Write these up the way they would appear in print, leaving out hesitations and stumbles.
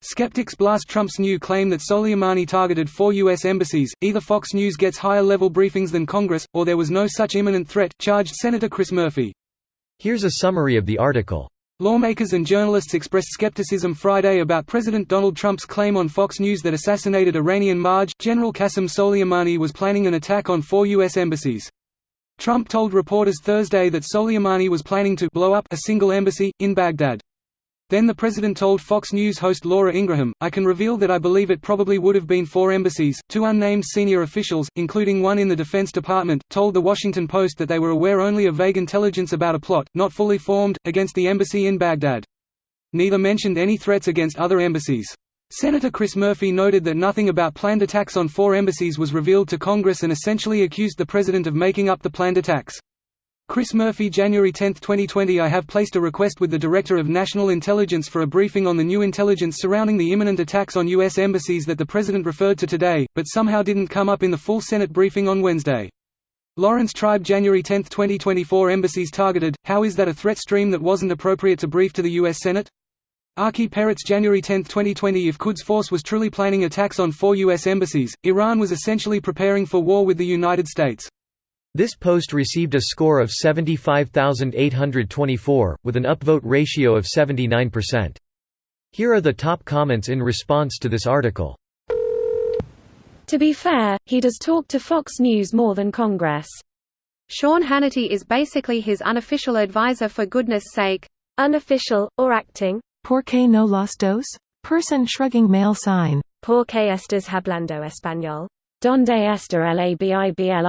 Skeptics blast Trump's new claim that Soleimani targeted 4 U.S. embassies. Either Fox News gets higher-level briefings than Congress, or there was no such imminent threat, charged Senator Chris Murphy. Here's a summary of the article. Lawmakers and journalists expressed skepticism Friday about President Donald Trump's claim on Fox News that assassinated Iranian Marj, General Qasem Soleimani was planning an attack on 4 U.S. embassies. Trump told reporters Thursday that Soleimani was planning to blow up a single embassy, in Baghdad. Then the president told Fox News host Laura Ingraham, "I can reveal that I believe it probably would have been 4 embassies." 2 unnamed senior officials, including one in the Defense Department, told The Washington Post that they were aware only of vague intelligence about a plot, not fully formed, against the embassy in Baghdad. Neither mentioned any threats against other embassies. Senator Chris Murphy noted that nothing about planned attacks on 4 embassies was revealed to Congress and essentially accused the president of making up the planned attacks. Chris Murphy, January 10, 2020. I have placed a request with the Director of National Intelligence for a briefing on the new intelligence surrounding the imminent attacks on U.S. embassies that the President referred to today, but somehow didn't come up in the full Senate briefing on Wednesday. Lawrence Tribe, January 10, 2024. Embassies targeted, how is that a threat stream that wasn't appropriate to brief to the U.S. Senate? Archie Peretz, January 10, 2020. If Quds Force was truly planning attacks on 4 U.S. embassies, Iran was essentially preparing for war with the United States. This post received a score of 75,824, with an upvote ratio of 79%. Here are the top comments in response to this article. To be fair, he does talk to Fox News more than Congress. Sean Hannity is basically his unofficial advisor, for goodness sake. Unofficial, or acting? ¿Por qué no los dos? Person shrugging male sign. ¿Por qué estás hablando español? ¿Dónde está la biblioteca?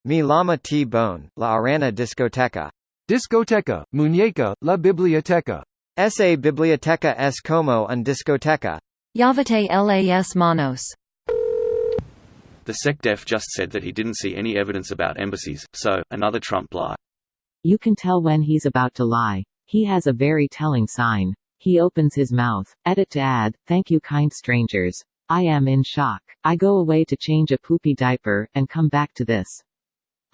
Mi llama T-Bone, la arana discoteca. Discoteca, muñeca, la biblioteca. Esa biblioteca es como un discoteca. Lávate las manos. The SecDef just said that he didn't see any evidence about embassies, so, another Trump lie. You can tell when he's about to lie. He has a very telling sign. He opens his mouth. Edit to add, thank you kind strangers. I am in shock. I go away to change a poopy diaper, and come back to this.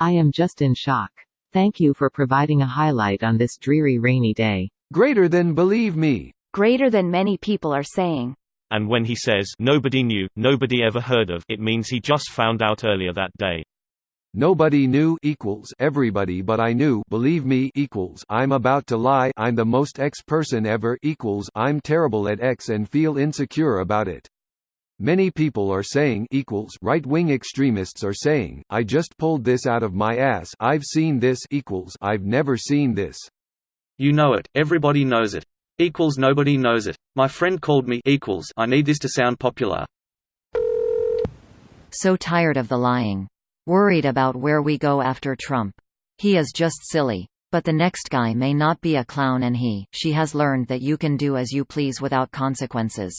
I am just in shock. Thank you for providing a highlight on this dreary rainy day. Greater than believe me. Greater than many people are saying. And when he says, nobody knew, nobody ever heard of, it means he just found out earlier that day. Nobody knew equals everybody but I knew believe me equals I'm about to lie I'm the most X person ever equals I'm terrible at X and feel insecure about it. Many people are saying equals right-wing extremists are saying, I just pulled this out of my ass I've seen this equals I've never seen this. You know it, everybody knows it. Equals nobody knows it. My friend called me equals I need this to sound popular. So tired of the lying. Worried about where we go after Trump. He is just silly. But the next guy may not be a clown and she has learned that you can do as you please without consequences.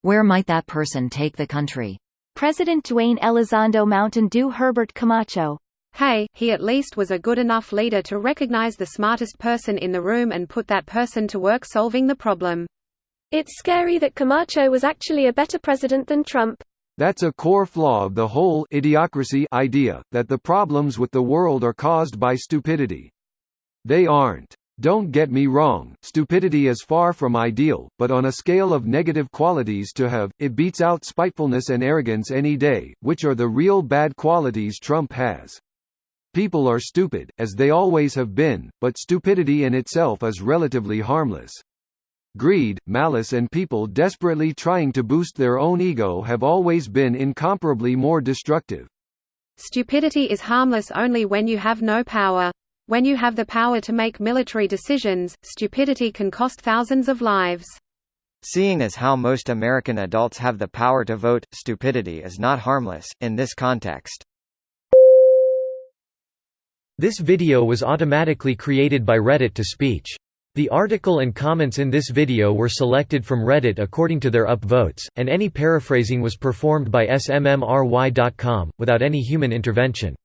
Where might that person take the country? President Dwayne Elizondo Mountain Dew Herbert Camacho. Hey, he at least was a good enough leader to recognize the smartest person in the room and put that person to work solving the problem. It's scary that Camacho was actually a better president than Trump. That's a core flaw of the whole idiocracy idea, that the problems with the world are caused by stupidity. They aren't. Don't get me wrong, stupidity is far from ideal, but on a scale of negative qualities to have, it beats out spitefulness and arrogance any day, which are the real bad qualities Trump has. People are stupid, as they always have been, but stupidity in itself is relatively harmless. Greed, malice and people desperately trying to boost their own ego have always been incomparably more destructive. Stupidity is harmless only when you have no power. When you have the power to make military decisions, stupidity can cost thousands of lives. Seeing as how most American adults have the power to vote, stupidity is not harmless, in this context. This video was automatically created by Reddit to speech. The article and comments in this video were selected from Reddit according to their upvotes, and any paraphrasing was performed by smmry.com, without any human intervention.